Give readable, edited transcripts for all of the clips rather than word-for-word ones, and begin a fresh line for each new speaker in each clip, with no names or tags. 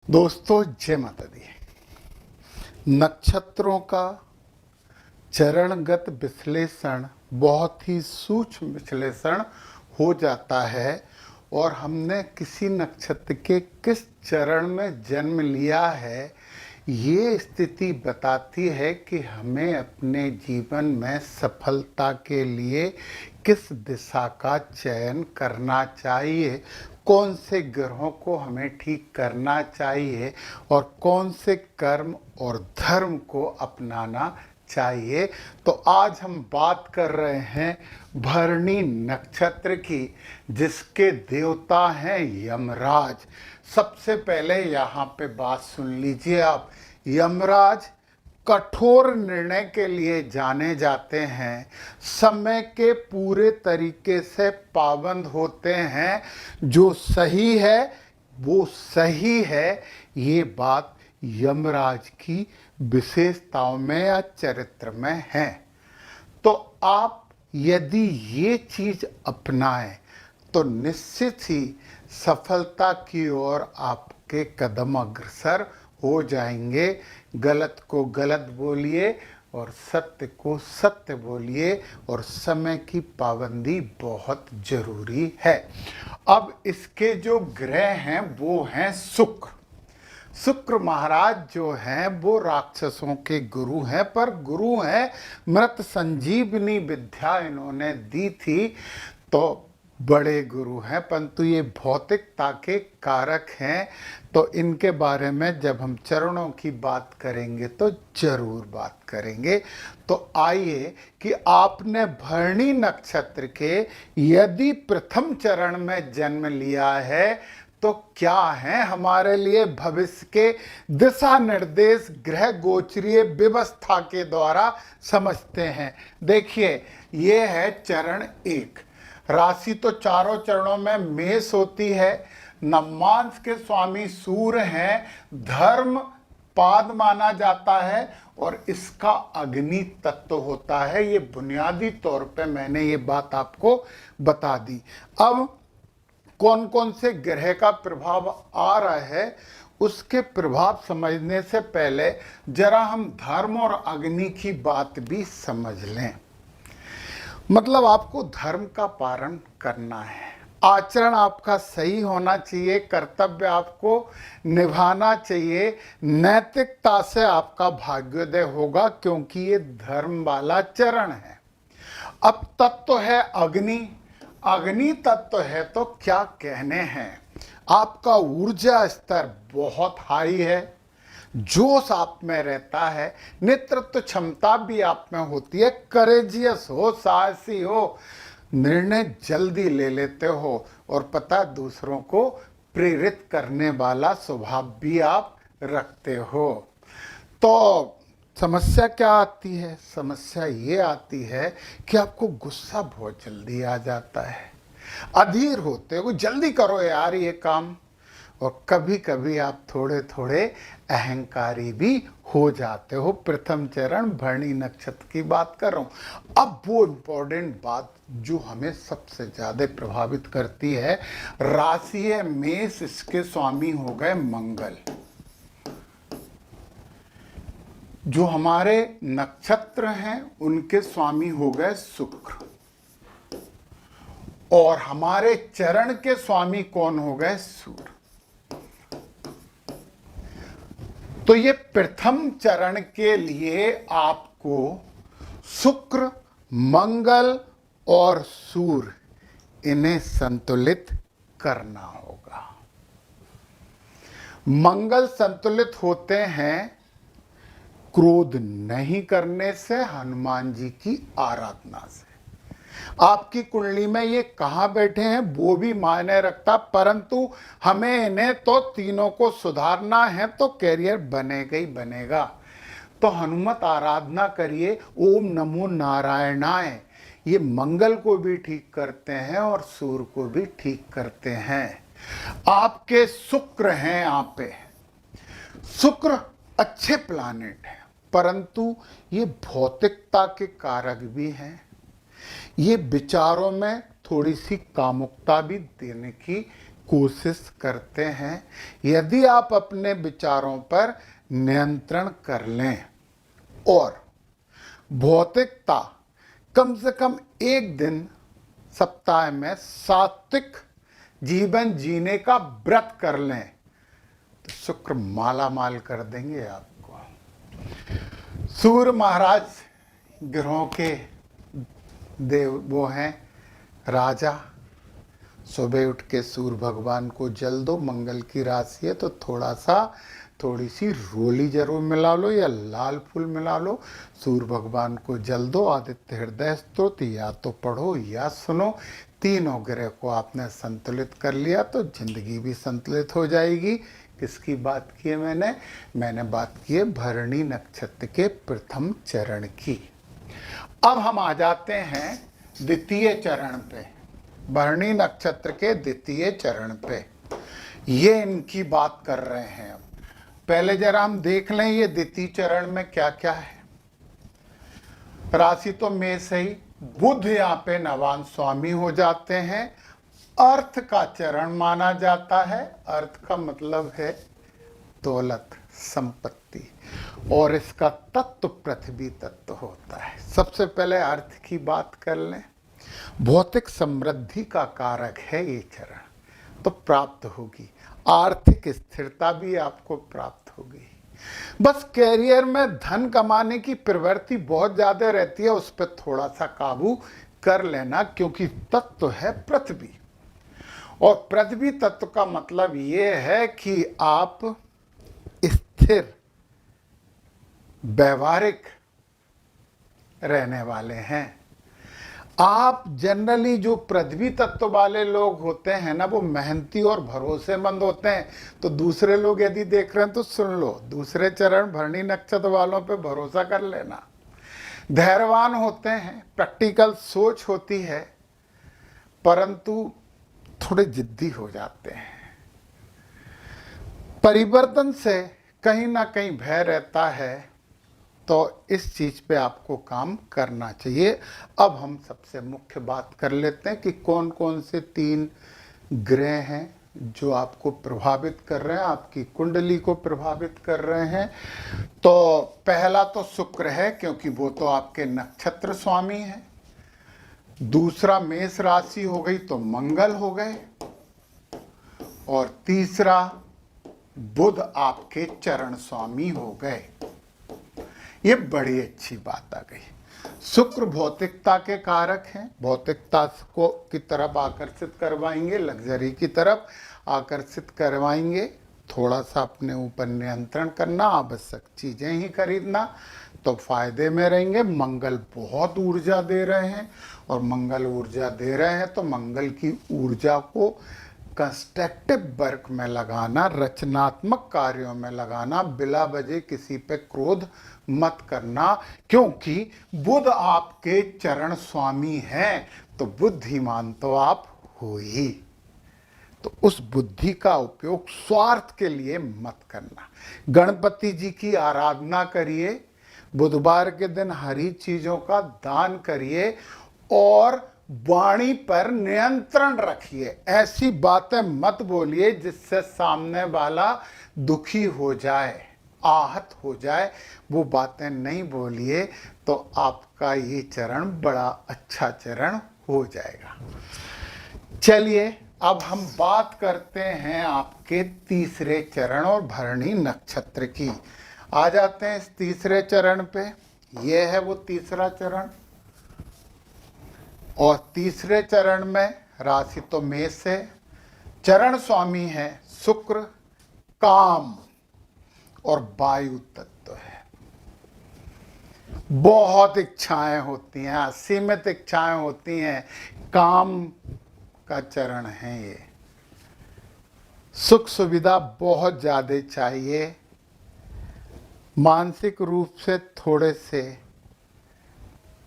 दोस्तों जय माता दी। नक्षत्रों का चरणगत विश्लेषण बहुत ही सूक्ष्म विश्लेषण हो जाता है और हमने किसी नक्षत्र के किस चरण में जन्म लिया है ये स्थिति बताती है कि हमें अपने जीवन में सफलता के लिए किस दिशा का चयन करना चाहिए, कौन से ग्रहों को हमें ठीक करना चाहिए और कौन से कर्म और धर्म को अपनाना चाहिए। तो आज हम बात कर रहे हैं भरणी नक्षत्र की, जिसके देवता हैं यमराज। सबसे पहले यहाँ पे बात सुन लीजिए आप। यमराज कठोर निर्णय के लिए जाने जाते हैं, समय के पूरे तरीके से पाबंद होते हैं। जो सही है वो सही है, ये बात यमराज की विशेषताओं में या चरित्र में है। तो आप यदि ये चीज अपनाएं तो निश्चित ही सफलता की ओर आपके कदम अग्रसर हो जाएंगे। गलत को गलत बोलिए और सत्य को सत्य बोलिए और समय की पाबंदी बहुत जरूरी है। अब इसके जो ग्रह हैं वो हैं शुक्र। शुक्र महाराज जो हैं वो राक्षसों के गुरु हैं, पर गुरु हैं मृत संजीवनी विद्या इन्होंने दी थी, तो बड़े गुरु हैं, परंतु ये भौतिकता के कारक हैं। तो इनके बारे में जब हम चरणों की बात करेंगे तो जरूर बात करेंगे। तो आइए कि आपने भरणी नक्षत्र के यदि प्रथम चरण में जन्म लिया है तो क्या है हमारे लिए भविष्य के दिशा निर्देश ग्रह गोचरीय व्यवस्था के द्वारा समझते हैं। देखिए, ये है चरण एक। राशि तो चारों चरणों में मेष होती है। नवमांश के स्वामी सूर्य हैं। धर्म पाद माना जाता है और इसका अग्नि तत्व होता है। ये बुनियादी तौर पे मैंने ये बात आपको बता दी। अब कौन कौन से ग्रह का प्रभाव आ रहा है उसके प्रभाव समझने से पहले जरा हम धर्म और अग्नि की बात भी समझ लें। मतलब आपको धर्म का पालन करना है, आचरण आपका सही होना चाहिए, कर्तव्य आपको निभाना चाहिए, नैतिकता से आपका भाग्योदय होगा, क्योंकि ये धर्म वाला चरण है। अब तत्व है अग्नि। अग्नि तत्व है तो क्या कहने हैं। आपका ऊर्जा स्तर बहुत हाई है, जोश आप में रहता है, नेतृत्व क्षमता भी आप में होती है, करेजियस हो, साहसी हो, निर्णय जल्दी ले लेते हो और पता दूसरों को प्रेरित करने वाला स्वभाव भी आप रखते हो। तो समस्या क्या आती है? समस्या ये आती है कि आपको गुस्सा बहुत जल्दी आ जाता है, अधीर होते हो, जल्दी करो यार ये काम, और कभी कभी आप थोड़े थोड़े अहंकारी भी हो जाते हो। प्रथम चरण भरणी नक्षत्र की बात कर रहा हूं। अब वो इंपॉर्टेंट बात जो हमें सबसे ज्यादा प्रभावित करती है, राशि है मेष, इसके स्वामी हो गए मंगल। जो हमारे नक्षत्र हैं उनके स्वामी हो गए शुक्र, और हमारे चरण के स्वामी कौन हो गए? सूर्य। तो ये प्रथम चरण के लिए आपको शुक्र, मंगल और सूर्य इन्हें संतुलित करना होगा। मंगल संतुलित होते हैं क्रोध नहीं करने से, हनुमान जी की आराधना से। आपकी कुंडली में ये कहाँ बैठे हैं वो भी मायने रखता, परंतु हमें इन्हें तो तीनों को सुधारना है, तो कैरियर बनेगा ही बनेगा। तो हनुमत आराधना करिए, ओम नमो नारायणाय। ये मंगल को भी ठीक करते हैं और सूर्य को भी ठीक करते हैं। आपके शुक्र हैं यहाँ पे। शुक्र अच्छे प्लानेट हैं, परंतु ये भौतिकता के कारक भी हैं। ये विचारों में थोड़ी सी कामुकता भी देने की कोशिश करते हैं। यदि आप अपने विचारों पर नियंत्रण कर लें और भौतिकता कम से कम एक दिन सप्ताह में सात्विक जीवन जीने का व्रत कर लें तो शुक्र माला माल कर देंगे आपको। सूर्य महाराज ग्रहों के देव वो हैं राजा। सुबह उठ के सूर्य भगवान को जल दो, मंगल की राशि है तो थोड़ी सी रोली जरूर मिला लो या लाल फूल मिला लो। सूर्य भगवान को जल दो, आदित्य हृदय स्तोत्र या तो पढ़ो या सुनो। तीनों ग्रह को आपने संतुलित कर लिया तो जिंदगी भी संतुलित हो जाएगी। किसकी बात की है मैंने बात की है भरणी नक्षत्र के प्रथम चरण की। अब हम आ जाते हैं द्वितीय चरण पे, भरणी नक्षत्र के द्वितीय चरण पे। ये इनकी बात कर रहे हैं। अब पहले जरा हम देख लें ये द्वितीय चरण में क्या क्या है। राशि तो मेष है ही, बुध यहाँ पे नवान स्वामी हो जाते हैं। अर्थ का चरण माना जाता है। अर्थ का मतलब है दौलत, संपत्ति, और इसका तत्व पृथ्वी तत्व होता है। सबसे पहले अर्थ की बात कर लें। भौतिक समृद्धि का कारक है ये चरण, तो प्राप्त होगी। आर्थिक स्थिरता भी आपको प्राप्त होगी। बस कैरियर में धन कमाने की प्रवृत्ति बहुत ज्यादा रहती है, उस पर थोड़ा सा काबू कर लेना, क्योंकि तत्व है पृथ्वी। और पृथ्वी तत्व का मतलब ये है कि आप स्थिर व्यवहारिक रहने वाले हैं। आप जनरली जो पृथ्वी तत्व वाले लोग होते हैं ना, वो मेहनती और भरोसेमंद होते हैं। तो दूसरे लोग यदि देख रहे हैं तो सुन लो, दूसरे चरण भरणी नक्षत्र वालों पे भरोसा कर लेना। धैर्यवान होते हैं, प्रैक्टिकल सोच होती है, परंतु थोड़े जिद्दी हो जाते हैं। परिवर्तन से कहीं ना कहीं भय रहता है, तो इस चीज पे आपको काम करना चाहिए। अब हम सबसे मुख्य बात कर लेते हैं कि कौन कौन से 3 ग्रह हैं जो आपको प्रभावित कर रहे हैं, आपकी कुंडली को प्रभावित कर रहे हैं। तो पहला तो शुक्र है, क्योंकि वो तो आपके नक्षत्र स्वामी है। दूसरा मेष राशि हो गई तो मंगल हो गए, और तीसरा बुध आपके चरण स्वामी हो गए। ये बड़ी अच्छी बात आ गई। शुक्र भौतिकता के कारक हैं, भौतिकता को की तरफ आकर्षित करवाएंगे, लग्जरी की तरफ आकर्षित करवाएंगे। थोड़ा सा अपने ऊपर नियंत्रण करना, आवश्यक चीजें ही खरीदना, तो फायदे में रहेंगे। मंगल बहुत ऊर्जा दे रहे हैं, और मंगल ऊर्जा दे रहे हैं तो मंगल की ऊर्जा को कंस्ट्रक्टिव वर्क में लगाना, रचनात्मक कार्यों में लगाना, बिला वजह किसी पे क्रोध मत करना, क्योंकि बुध आपके चरण स्वामी हैं। तो बुद्धिमान तो आप हो ही, तो उस बुद्धि का उपयोग स्वार्थ के लिए मत करना। गणपति जी की आराधना करिए, बुधवार के दिन हरी चीजों का दान करिए, और वाणी पर नियंत्रण रखिए। ऐसी बातें मत बोलिए जिससे सामने वाला दुखी हो जाए, आहत हो जाए। वो बातें नहीं बोलिए, तो आपका ये चरण बड़ा अच्छा चरण हो जाएगा। चलिए अब हम बात करते हैं आपके तीसरे चरण और भरणी नक्षत्र की। आ जाते हैं इस तीसरे चरण पे। यह है वो तीसरा चरण, और तीसरे चरण में राशि तो मेष है, चरण स्वामी है शुक्र, काम और वायु तत्व है। बहुत इच्छाएं होती हैं, असीमित इच्छाएं होती हैं, काम का चरण है ये। सुख सुविधा बहुत ज्यादा चाहिए। मानसिक रूप से थोड़े से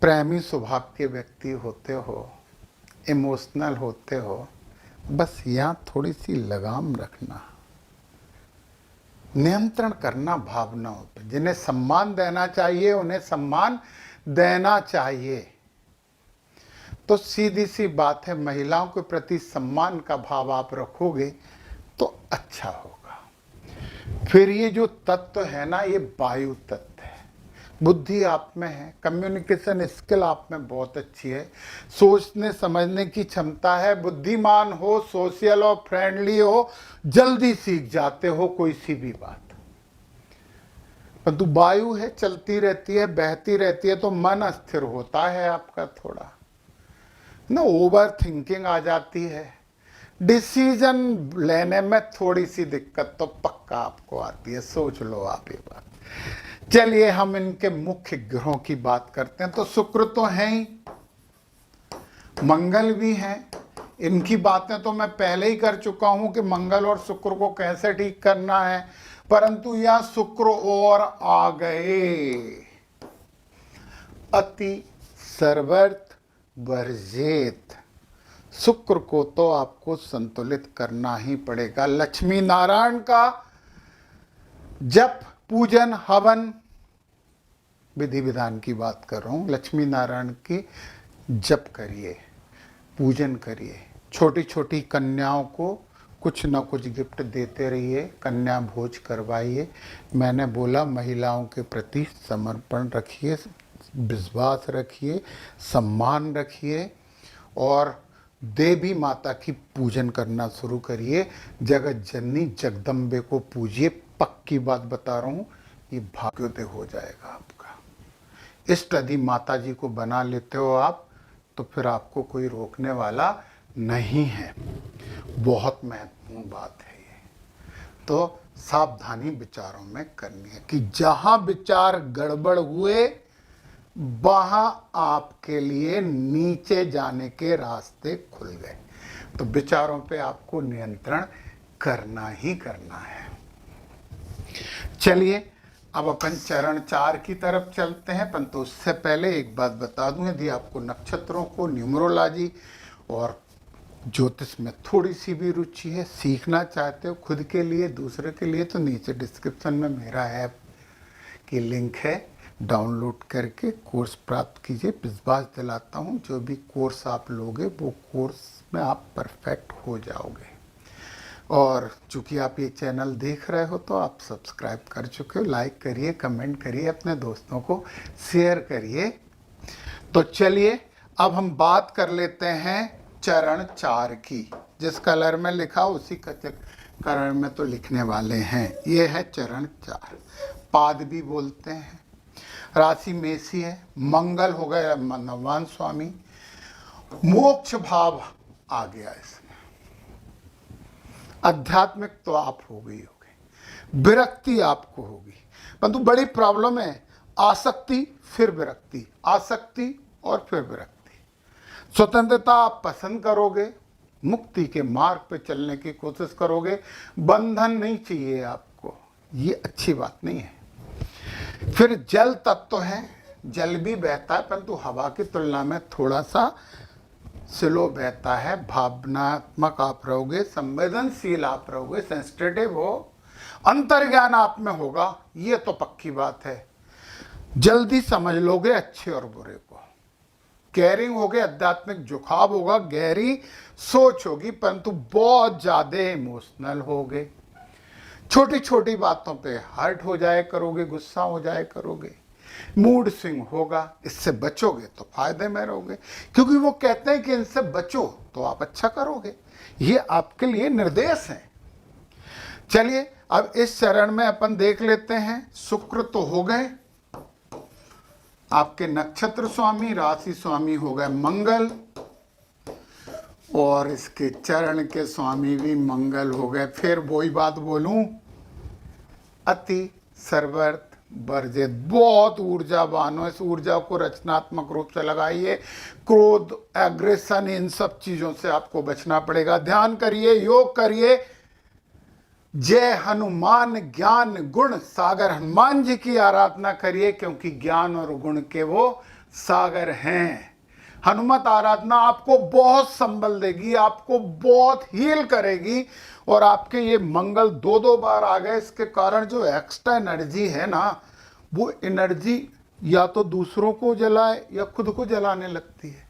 प्रेमी स्वभाव के व्यक्ति होते हो, इमोशनल होते हो, बस यहाँ थोड़ी सी लगाम रखना, नियंत्रण करना भावनाओं पर। जिन्हें सम्मान देना चाहिए उन्हें सम्मान देना चाहिए। तो सीधी सी बात है, महिलाओं के प्रति सम्मान का भाव आप रखोगे तो अच्छा होगा। फिर ये जो तत्व है ना, ये वायु तत्व है। बुद्धि आप में है, कम्युनिकेशन स्किल आप में बहुत अच्छी है, सोचने समझने की क्षमता है, बुद्धिमान हो, सोशल और फ्रेंडली हो, जल्दी सीख जाते हो कोई सी भी बात। परंतु वायु है, चलती रहती है, बहती रहती है, तो मन अस्थिर होता है आपका थोड़ा ना, ओवर थिंकिंग आ जाती है, डिसीजन लेने में थोड़ी सी दिक्कत तो पक्का आपको आती है, सोच लो आप ये बात। चलिए हम इनके मुख्य ग्रहों की बात करते हैं। तो शुक्र तो है ही, मंगल भी है। इनकी बातें तो मैं पहले ही कर चुका हूं कि मंगल और शुक्र को कैसे ठीक करना है, परंतु यह शुक्र और आ गए। अति सर्वर्थ वर्जेत, शुक्र को तो आपको संतुलित करना ही पड़ेगा। लक्ष्मी नारायण का जप, पूजन, हवन, विधि विधान की बात कर रहा हूं, लक्ष्मी नारायण की जप करिए, पूजन करिए। छोटी छोटी कन्याओं को कुछ न कुछ गिफ्ट देते रहिए, कन्या भोज करवाइए। मैंने बोला महिलाओं के प्रति समर्पण रखिए, विश्वास रखिए, सम्मान रखिए और देवी माता की पूजन करना शुरू करिए। जगत जननी जगदम्बे को पूजिए, पक्की बात बता रहा हूँ, ये भाग्योदय हो जाएगा आपका। इष्ट यदि माता जी को बना लेते हो आप, तो फिर आपको कोई रोकने वाला नहीं है। बहुत महत्वपूर्ण बात है ये। तो सावधानी विचारों में करनी है कि जहां विचार गड़बड़ हुए वहां आपके लिए नीचे जाने के रास्ते खुल गए। तो विचारों पे आपको नियंत्रण करना ही करना है। चलिए अब अपन चरण 4 की तरफ चलते हैं, परंतु उससे पहले एक बात बता दूं, यदि आपको नक्षत्रों को, न्यूमरोलॉजी और ज्योतिष में थोड़ी सी भी रुचि है, सीखना चाहते हो खुद के लिए, दूसरे के लिए, तो नीचे डिस्क्रिप्शन में मेरा ऐप की लिंक है, डाउनलोड करके कोर्स प्राप्त कीजिए। विश्वास दिलाता हूँ जो भी कोर्स आप लोगे वो कोर्स में आप परफेक्ट हो जाओगे। और चूंकि आप ये चैनल देख रहे हो तो आप सब्सक्राइब कर चुके हो, लाइक करिए, कमेंट करिए, अपने दोस्तों को शेयर करिए। तो चलिए अब हम बात कर लेते हैं चरण 4 की। जिस कलर में लिखा उसी कलर में तो लिखने वाले हैं। ये है चरण 4, पाद भी बोलते हैं। राशि मेषी है, मंगल हो गया नवान स्वामी, मोक्ष भाव आ गया इसमें। आध्यात्मिक तो आप हो गई होगी, विरक्ति आपको होगी, परंतु बड़ी प्रॉब्लम है आसक्ति फिर विरक्ति, आसक्ति और फिर विरक्ति। स्वतंत्रता आप पसंद करोगे, मुक्ति के मार्ग पे चलने की कोशिश करोगे, बंधन नहीं चाहिए आपको, ये अच्छी बात नहीं है। फिर जल तत्व है, जल भी बहता है परंतु हवा की तुलना में थोड़ा सा स्लो बहता है। भावनात्मक आप रहोगे, संवेदनशील आप रहोगे, सेंसिटिव हो, अंतर्ज्ञान आप में होगा, ये तो पक्की बात है। जल्दी समझ लोगे अच्छे और बुरे को, केयरिंग होगे, आध्यात्मिक झुकाव होगा, गहरी सोच होगी, परंतु बहुत ज्यादा इमोशनल होगे। छोटी छोटी बातों पे हर्ट हो जाए करोगे, गुस्सा हो जाए करोगे, मूड स्विंग होगा। इससे बचोगे तो फायदे में रहोगे, क्योंकि वो कहते हैं कि इनसे बचो तो आप अच्छा करोगे। ये आपके लिए निर्देश है। चलिए अब इस चरण में अपन देख लेते हैं। शुक्र तो हो गए आपके नक्षत्र स्वामी, राशि स्वामी हो गए मंगल, और इसके चरण के स्वामी भी मंगल हो गए। फिर वही बात बोलूं, अति सर्वर्थ वर्जित, बहुत ऊर्जावान हो, इस ऊर्जा को रचनात्मक रूप से लगाइए। क्रोध, एग्रेशन, इन सब चीजों से आपको बचना पड़ेगा। ध्यान करिए, योग करिए। जय हनुमान ज्ञान गुण सागर, हनुमान जी की आराधना करिए, क्योंकि ज्ञान और गुण के वो सागर हैं। हनुमत आराधना आपको बहुत संबल देगी, आपको बहुत हील करेगी। और आपके ये मंगल 2 बार आ गए, इसके कारण जो एक्स्ट्रा एनर्जी है ना, वो एनर्जी या तो दूसरों को जलाए या खुद को जलाने लगती है।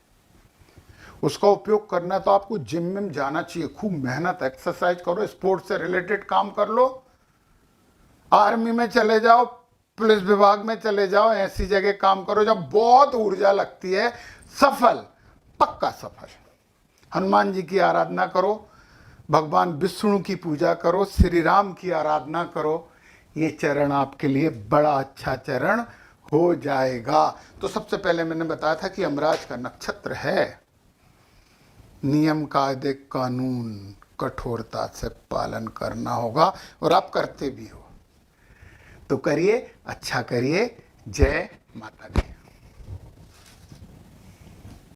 उसका उपयोग करना है तो आपको जिम में जाना चाहिए, खूब मेहनत एक्सरसाइज करो, स्पोर्ट्स से रिलेटेड काम कर लो, आर्मी में चले जाओ, पुलिस विभाग में चले जाओ, ऐसी जगह काम करो जब बहुत ऊर्जा लगती है। सफल, पक्का सफल। हनुमान जी की आराधना करो, भगवान विष्णु की पूजा करो, श्री राम की आराधना करो, ये चरण आपके लिए बड़ा अच्छा चरण हो जाएगा। तो सबसे पहले मैंने बताया था कि यमराज का नक्षत्र है, नियम कायदे कानून कठोरता से पालन करना होगा और आप करते भी हो। तो करिए, अच्छा करिए। जय माता दी।